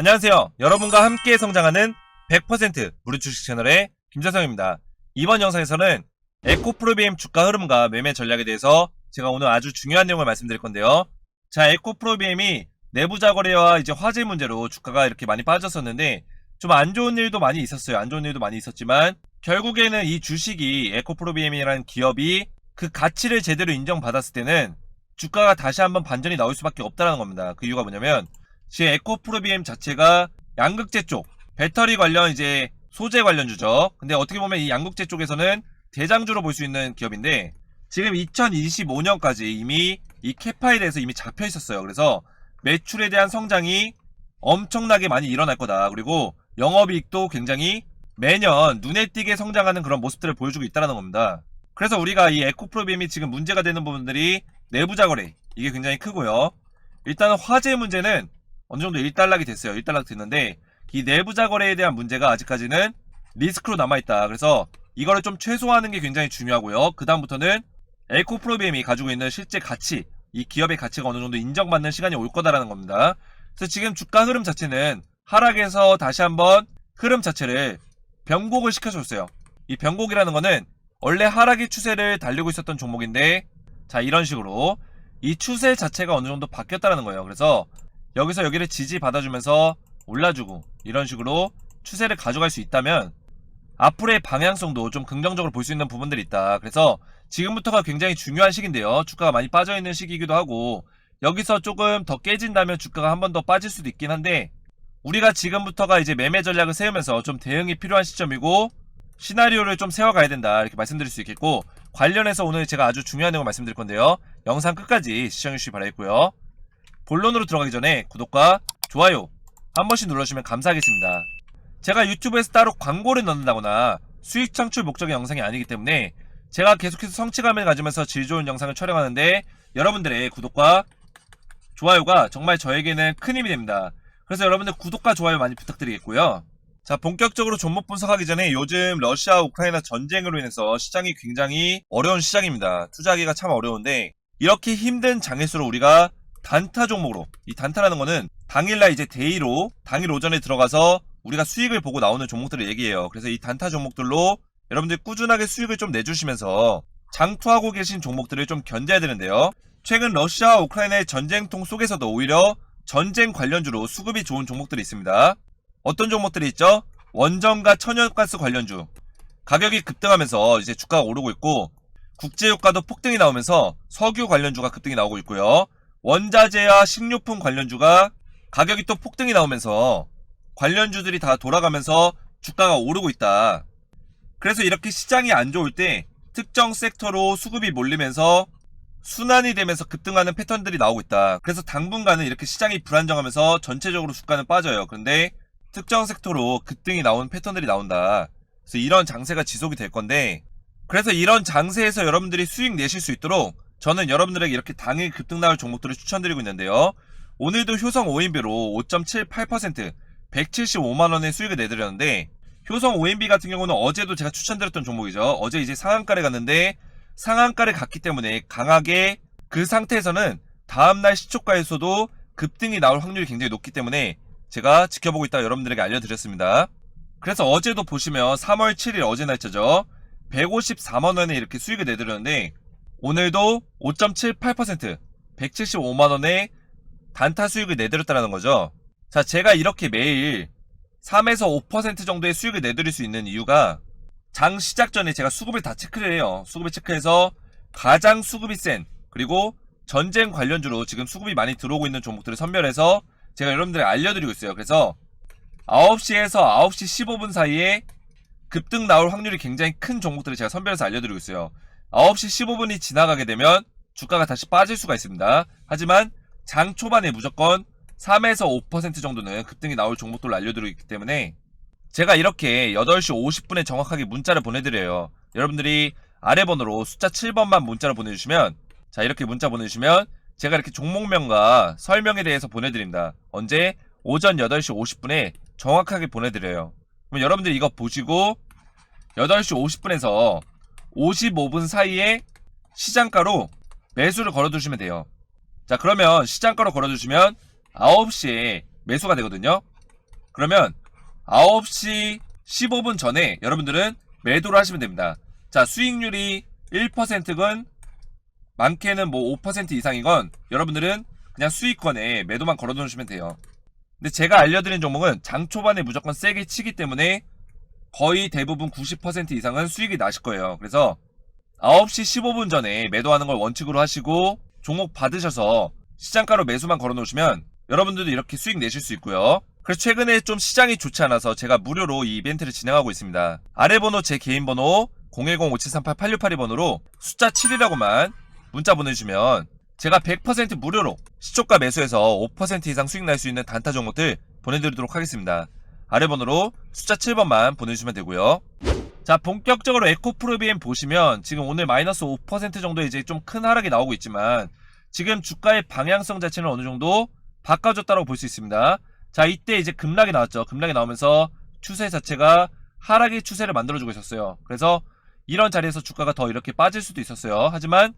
안녕하세요. 여러분과 함께 성장하는 100% 무료 주식 채널의 김재성입니다. 이번 영상에서는 에코프로비엠 주가 흐름과 매매 전략에 대해서 제가 오늘 아주 중요한 내용을 말씀드릴 건데요. 자, 에코프로비엠이 내부자 거래와 이제 화재 문제로 주가가 이렇게 많이 빠졌었는데 좀 안 좋은 일도 많이 있었어요. 안 좋은 일도 많이 있었지만 결국에는 이 주식이 에코프로비엠이라는 기업이 그 가치를 제대로 인정받았을 때는 주가가 다시 한번 반전이 나올 수밖에 없다는 겁니다. 그 이유가 뭐냐면 지금 에코프로비엠 자체가 양극재 쪽 배터리 관련 이제 소재 관련주죠. 근데 어떻게 보면 이 양극재 쪽에서는 대장주로 볼 수 있는 기업인데 지금 2025년까지 이미 이 캐파에 대해서 이미 잡혀 있었어요. 그래서 매출에 대한 성장이 엄청나게 많이 일어날 거다. 그리고 영업이익도 굉장히 매년 눈에 띄게 성장하는 그런 모습들을 보여주고 있다는 겁니다. 그래서 우리가 이 에코프로비엠이 지금 문제가 되는 부분들이 내부자 거래 이게 굉장히 크고요. 일단 화재 문제는 어느 정도 일단락이 됐어요. 일단락 됐는데 이 내부자 거래에 대한 문제가 아직까지는 리스크로 남아있다. 그래서 이거를 좀 최소화하는 게 굉장히 중요하고요. 그 다음부터는 에코프로비엠이 가지고 있는 실제 가치, 이 기업의 가치가 어느 정도 인정받는 시간이 올 거다라는 겁니다. 그래서 지금 주가 흐름 자체는 하락에서 다시 한번 흐름 자체를 변곡을 시켜줬어요. 이 변곡이라는 거는 원래 하락의 추세를 달리고 있었던 종목인데 자, 이런 식으로 이 추세 자체가 어느 정도 바뀌었다는 거예요. 그래서 여기서 여기를 지지받아주면서 올라주고 이런 식으로 추세를 가져갈 수 있다면 앞으로의 방향성도 좀 긍정적으로 볼 수 있는 부분들이 있다. 그래서 지금부터가 굉장히 중요한 시기인데요. 주가가 많이 빠져있는 시기이기도 하고 여기서 조금 더 깨진다면 주가가 한 번 더 빠질 수도 있긴 한데 우리가 지금부터가 이제 매매 전략을 세우면서 좀 대응이 필요한 시점이고 시나리오를 좀 세워가야 된다 이렇게 말씀드릴 수 있겠고 관련해서 오늘 제가 아주 중요한 내용을 말씀드릴 건데요. 영상 끝까지 시청해주시기 바라겠고요. 본론으로 들어가기 전에 구독과 좋아요 한 번씩 눌러주시면 감사하겠습니다. 제가 유튜브에서 따로 광고를 넣는다거나 수익 창출 목적의 영상이 아니기 때문에 제가 계속해서 성취감을 가지면서 질 좋은 영상을 촬영하는데 여러분들의 구독과 좋아요가 정말 저에게는 큰 힘이 됩니다. 그래서 여러분들 구독과 좋아요 많이 부탁드리겠고요. 자, 본격적으로 종목 분석하기 전에 요즘 러시아 우크라이나 전쟁으로 인해서 시장이 굉장히 어려운 시장입니다. 투자하기가 참 어려운데 이렇게 힘든 장일수록 우리가 단타 종목으로, 이 단타라는 거는 당일날 이제 데이로 당일 오전에 들어가서 우리가 수익을 보고 나오는 종목들을 얘기해요. 그래서 이 단타 종목들로 여러분들 꾸준하게 수익을 좀 내주시면서 장투하고 계신 종목들을 좀 견뎌야 되는데요. 최근 러시아와 우크라이나의 전쟁통 속에서도 오히려 전쟁 관련주로 수급이 좋은 종목들이 있습니다. 어떤 종목들이 있죠? 원전과 천연가스 관련주 가격이 급등하면서 이제 주가가 오르고 있고 국제유가도 폭등이 나오면서 석유 관련주가 급등이 나오고 있고요. 원자재와 식료품 관련주가 가격이 또 폭등이 나오면서 관련주들이 다 돌아가면서 주가가 오르고 있다. 그래서 이렇게 시장이 안 좋을 때 특정 섹터로 수급이 몰리면서 순환이 되면서 급등하는 패턴들이 나오고 있다. 그래서 당분간은 이렇게 시장이 불안정하면서 전체적으로 주가는 빠져요. 그런데 특정 섹터로 급등이 나오는 패턴들이 나온다. 그래서 이런 장세가 지속이 될 건데 그래서 이런 장세에서 여러분들이 수익 내실 수 있도록 저는 여러분들에게 이렇게 당일 급등 나올 종목들을 추천드리고 있는데요. 오늘도 효성 5인비로 5.78% 175만원의 수익을 내드렸는데 효성 5인비 같은 경우는 어제도 제가 추천드렸던 종목이죠. 어제 이제 상한가를 갔는데 상한가를 갔기 때문에 강하게 그 상태에서는 다음날 시초가에서도 급등이 나올 확률이 굉장히 높기 때문에 제가 지켜보고 있다가 여러분들에게 알려드렸습니다. 그래서 어제도 보시면 3월 7일 어제 날짜죠. 154만원에 이렇게 수익을 내드렸는데 오늘도 5.78% 175만원의 단타 수익을 내드렸다는 거죠. 자, 제가 이렇게 매일 3에서 5% 정도의 수익을 내드릴 수 있는 이유가 장 시작 전에 제가 수급을 다 체크를 해요. 수급을 체크해서 가장 수급이 센 그리고 전쟁 관련주로 지금 수급이 많이 들어오고 있는 종목들을 선별해서 제가 여러분들에게 알려드리고 있어요. 그래서 9시에서 9시 15분 사이에 급등 나올 확률이 굉장히 큰 종목들을 제가 선별해서 알려드리고 있어요. 9시 15분이 지나가게 되면 주가가 다시 빠질 수가 있습니다. 하지만 장 초반에 무조건 3에서 5% 정도는 급등이 나올 종목들을 알려드리고 있기 때문에 제가 이렇게 8시 50분에 정확하게 문자를 보내드려요. 여러분들이 아래 번호로 숫자 7번만 문자를 보내주시면 자, 이렇게 문자 보내주시면 제가 이렇게 종목명과 설명에 대해서 보내드립니다. 언제? 오전 8시 50분에 정확하게 보내드려요. 그럼 여러분들이 이거 보시고 8시 50분에서 55분 사이에 시장가로 매수를 걸어두시면 돼요. 자, 그러면 시장가로 걸어두시면 9시에 매수가 되거든요. 그러면 9시 15분 전에 여러분들은 매도를 하시면 됩니다. 자, 수익률이 1%건 많게는 뭐 5% 이상이건 여러분들은 그냥 수익권에 매도만 걸어 놓으시면 돼요. 근데 제가 알려드린 종목은 장 초반에 무조건 세게 치기 때문에 거의 대부분 90% 이상은 수익이 나실 거예요. 그래서 9시 15분 전에 매도하는 걸 원칙으로 하시고 종목 받으셔서 시장가로 매수만 걸어 놓으시면 여러분들도 이렇게 수익 내실 수 있고요. 그래서 최근에 좀 시장이 좋지 않아서 제가 무료로 이 이벤트를 진행하고 있습니다. 아래 번호 제 개인 번호 010-5738-8682번으로 숫자 7이라고만 문자 보내주시면 제가 100% 무료로 시초가 매수해서 5% 이상 수익 날 수 있는 단타 종목들 보내드리도록 하겠습니다. 아래 번호로 숫자 7번만 보내주시면 되고요. 자, 본격적으로 에코프로비엠 보시면 지금 오늘 마이너스 5% 정도 이제 좀 큰 하락이 나오고 있지만 지금 주가의 방향성 자체는 어느 정도 바꿔줬다고 볼 수 있습니다. 자, 이때 이제 급락이 나왔죠. 급락이 나오면서 추세 자체가 하락의 추세를 만들어주고 있었어요. 그래서 이런 자리에서 주가가 더 이렇게 빠질 수도 있었어요. 하지만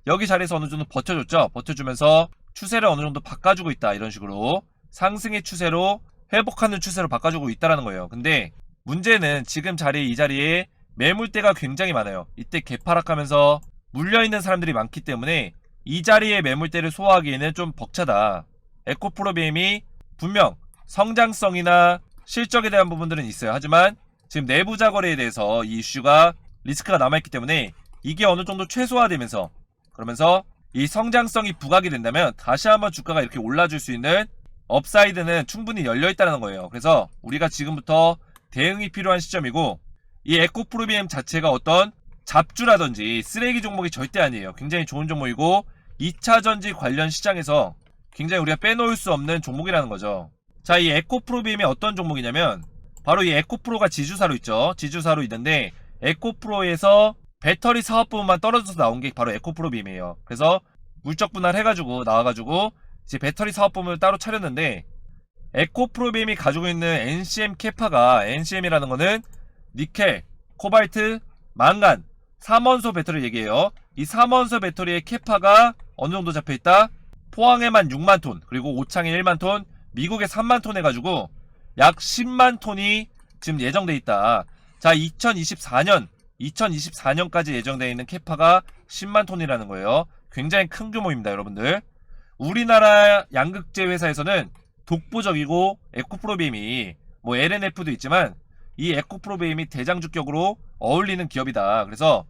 여기 자리에서 어느 정도 버텨줬죠. 버텨주면서 추세를 어느 정도 바꿔주고 있다. 이런 식으로 상승의 추세로 회복하는 추세로 바꿔주고 있다는 거예요. 근데 문제는 지금 이 자리에 매물대가 굉장히 많아요. 이때 개파락하면서 물려있는 사람들이 많기 때문에 이 자리에 매물대를 소화하기에는 좀 벅차다. 에코프로비엠이 분명 성장성이나 실적에 대한 부분들은 있어요. 하지만 지금 내부자 거래에 대해서 이 이슈가 리스크가 남아있기 때문에 이게 어느 정도 최소화되면서 그러면서 이 성장성이 부각이 된다면 다시 한번 주가가 이렇게 올라줄 수 있는 업사이드는 충분히 열려있다는 거예요. 그래서 우리가 지금부터 대응이 필요한 시점이고 이 에코프로비엠 자체가 어떤 잡주라든지 쓰레기 종목이 절대 아니에요. 굉장히 좋은 종목이고 2차전지 관련 시장에서 굉장히 우리가 빼놓을 수 없는 종목이라는 거죠. 자, 이 에코프로비엠이 어떤 종목이냐면 바로 이 에코프로가 지주사로 있죠. 지주사로 있는데 에코프로에서 배터리 사업 부분만 떨어져서 나온 게 바로 에코프로비엠이에요. 그래서 물적 분할해가지고 나와가지고 이제 배터리 사업 부분을 따로 차렸는데 에코프로비엠이 가지고 있는 NCM 캐파가 NCM이라는 거는 니켈, 코발트, 망간, 3원소 배터리 얘기해요. 이 3원소 배터리의 캐파가 어느 정도 잡혀있다? 포항에만 6만 톤, 그리고 오창에 1만 톤, 미국에 3만 톤 해가지고 약 10만 톤이 지금 예정돼 있다. 자, 2024년까지 예정되어 있는 캐파가 10만 톤이라는 거예요. 굉장히 큰 규모입니다, 여러분들. 우리나라 양극재 회사에서는 독보적이고 에코프로비엠이 뭐 LNF도 있지만 이 에코프로비엠이 대장주격으로 어울리는 기업이다. 그래서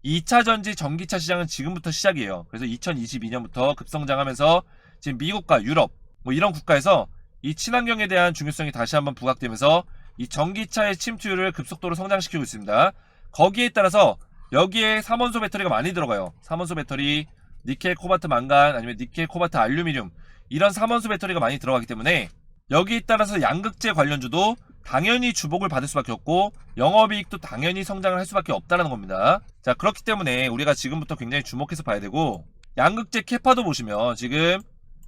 2차전지 전기차 시장은 지금부터 시작이에요. 그래서 2022년부터 급성장하면서 지금 미국과 유럽 뭐 이런 국가에서 이 친환경에 대한 중요성이 다시 한번 부각되면서 이 전기차의 침투율을 급속도로 성장시키고 있습니다. 거기에 따라서 여기에 3원소 배터리가 많이 들어가요. 3원소 배터리, 니켈, 코발트, 망간, 아니면 니켈, 코발트, 알루미늄 이런 3원소 배터리가 많이 들어가기 때문에 여기에 따라서 양극재 관련주도 당연히 주목을 받을 수밖에 없고 영업이익도 당연히 성장을 할 수밖에 없다는 겁니다. 자, 그렇기 때문에 우리가 지금부터 굉장히 주목해서 봐야 되고 양극재 캐파도 보시면 지금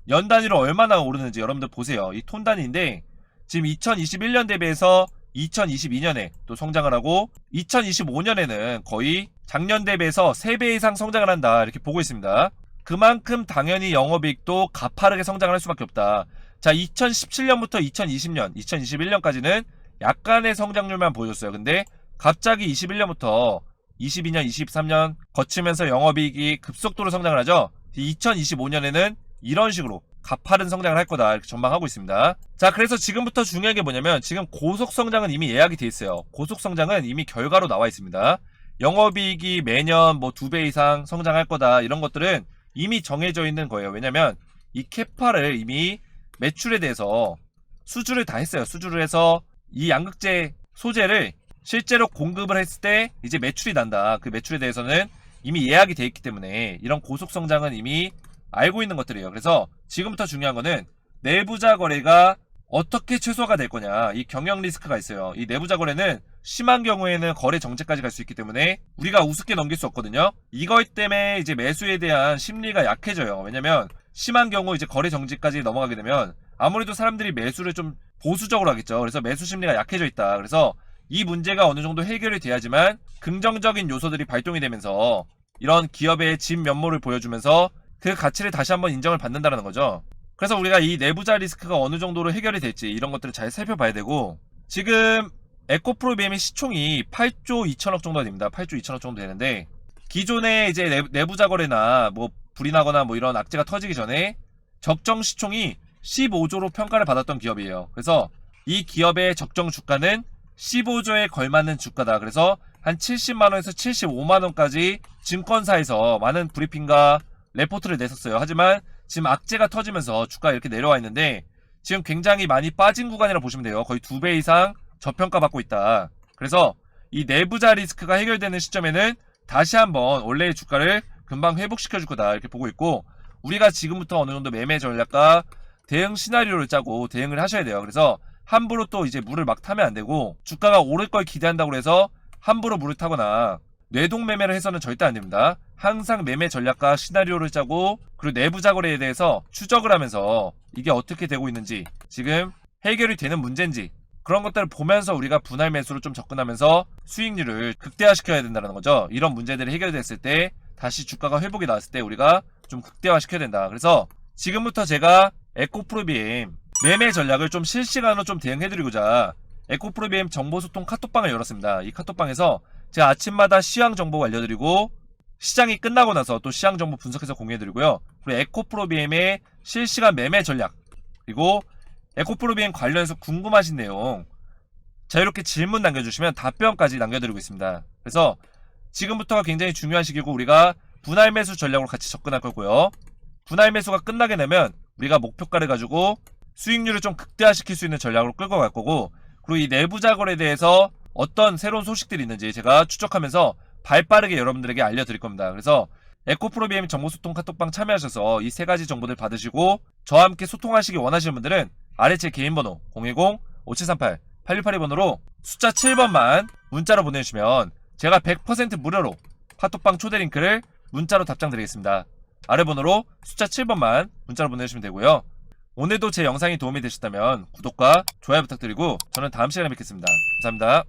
연 단위로 얼마나 오르는지 여러분들 보세요. 이 톤 단위인데 지금 2021년 대비해서 2022년에 또 성장을 하고 2025년에는 거의 작년 대비해서 3배 이상 성장을 한다 이렇게 보고 있습니다. 그만큼 당연히 영업이익도 가파르게 성장을 할 수밖에 없다. 자, 2017년부터 2020년, 2021년까지는 약간의 성장률만 보여줬어요. 근데 갑자기 21년부터 22년, 23년 거치면서 영업이익이 급속도로 성장을 하죠. 2025년에는 이런 식으로 가파른 성장을 할 거다 이렇게 전망하고 있습니다. 자, 그래서 지금부터 중요한 게 뭐냐면 지금 고속성장은 이미 예약이 돼 있어요. 고속성장은 이미 결과로 나와 있습니다. 영업이익이 매년 뭐 2배 이상 성장할 거다 이런 것들은 이미 정해져 있는 거예요. 왜냐면 이 캐파를 이미 매출에 대해서 수주를 다 했어요. 수주를 해서 이 양극재 소재를 실제로 공급을 했을 때 이제 매출이 난다. 그 매출에 대해서는 이미 예약이 돼 있기 때문에 이런 고속성장은 이미 알고 있는 것들이에요. 그래서 지금부터 중요한 거는 내부자 거래가 어떻게 최소화가 될 거냐. 이 경영 리스크가 있어요. 이 내부자 거래는 심한 경우에는 거래 정체까지 갈 수 있기 때문에 우리가 우습게 넘길 수 없거든요. 이것 때문에 이제 매수에 대한 심리가 약해져요. 왜냐면 심한 경우 이제 거래 정지까지 넘어가게 되면 아무래도 사람들이 매수를 좀 보수적으로 하겠죠. 그래서 매수 심리가 약해져 있다. 그래서 이 문제가 어느 정도 해결이 돼야지만 긍정적인 요소들이 발동이 되면서 이런 기업의 진면모를 보여주면서 그 가치를 다시 한번 인정을 받는다는 거죠. 그래서 우리가 이 내부자 리스크가 어느 정도로 해결이 될지 이런 것들을 잘 살펴봐야 되고, 지금 에코프로비엠의 시총이 8조 2천억 정도가 됩니다. 8조 2천억 정도 되는데, 기존에 이제 내부자 거래나 뭐 불이 나거나 뭐 이런 악재가 터지기 전에 적정 시총이 15조로 평가를 받았던 기업이에요. 그래서 이 기업의 적정 주가는 15조에 걸맞는 주가다. 그래서 한 70만원에서 75만원까지 증권사에서 많은 브리핑과 레포트를 냈었어요. 하지만 지금 악재가 터지면서 주가가 이렇게 내려와 있는데, 지금 굉장히 많이 빠진 구간이라 보시면 돼요. 거의 2배 이상 저평가받고 있다. 그래서 이 내부자 리스크가 해결되는 시점에는 다시 한번 원래의 주가를 금방 회복시켜줄 거다, 이렇게 보고 있고, 우리가 지금부터 어느 정도 매매 전략과 대응 시나리오를 짜고 대응을 하셔야 돼요. 그래서 함부로 또 이제 물을 막 타면 안 되고, 주가가 오를 걸 기대한다고 해서 함부로 물을 타거나 뇌동 매매를 해서는 절대 안 됩니다. 항상 매매 전략과 시나리오를 짜고, 그리고 내부자 거래에 대해서 추적을 하면서 이게 어떻게 되고 있는지, 지금 해결이 되는 문제인지 그런 것들을 보면서 우리가 분할 매수로 좀 접근하면서 수익률을 극대화시켜야 된다는 거죠. 이런 문제들이 해결됐을 때, 다시 주가가 회복이 나왔을 때 우리가 좀 극대화시켜야 된다. 그래서 지금부터 제가 에코프로비엠 매매 전략을 좀 실시간으로 좀 대응해드리고자 에코프로비엠 정보소통 카톡방을 열었습니다. 이 카톡방에서 제가 아침마다 시황 정보 알려드리고, 시장이 끝나고 나서 또 시황 정보 분석해서 공유해드리고요. 그리고 에코프로비엠의 실시간 매매 전략, 그리고 에코프로비엠 관련해서 궁금하신 내용 자유롭게 질문 남겨주시면 답변까지 남겨드리고 있습니다. 그래서 지금부터가 굉장히 중요한 시기고, 우리가 분할 매수 전략으로 같이 접근할 거고요. 분할 매수가 끝나게 되면 우리가 목표가를 가지고 수익률을 좀 극대화시킬 수 있는 전략으로 끌고 갈 거고, 그리고 이 내부자 거래에 대해서 어떤 새로운 소식들이 있는지 제가 추적하면서 발빠르게 여러분들에게 알려드릴 겁니다. 그래서 에코프로비엠 정보소통 카톡방 참여하셔서 이 세 가지 정보들 받으시고 저와 함께 소통하시기 원하시는 분들은 아래 제 개인 번호 010-5738-8682번으로 숫자 7번만 문자로 보내주시면 제가 100% 무료로 카톡방 초대 링크를 문자로 답장 드리겠습니다. 아래 번호로 숫자 7번만 문자로 보내주시면 되고요. 오늘도 제 영상이 도움이 되셨다면 구독과 좋아요 부탁드리고, 저는 다음 시간에 뵙겠습니다. 감사합니다.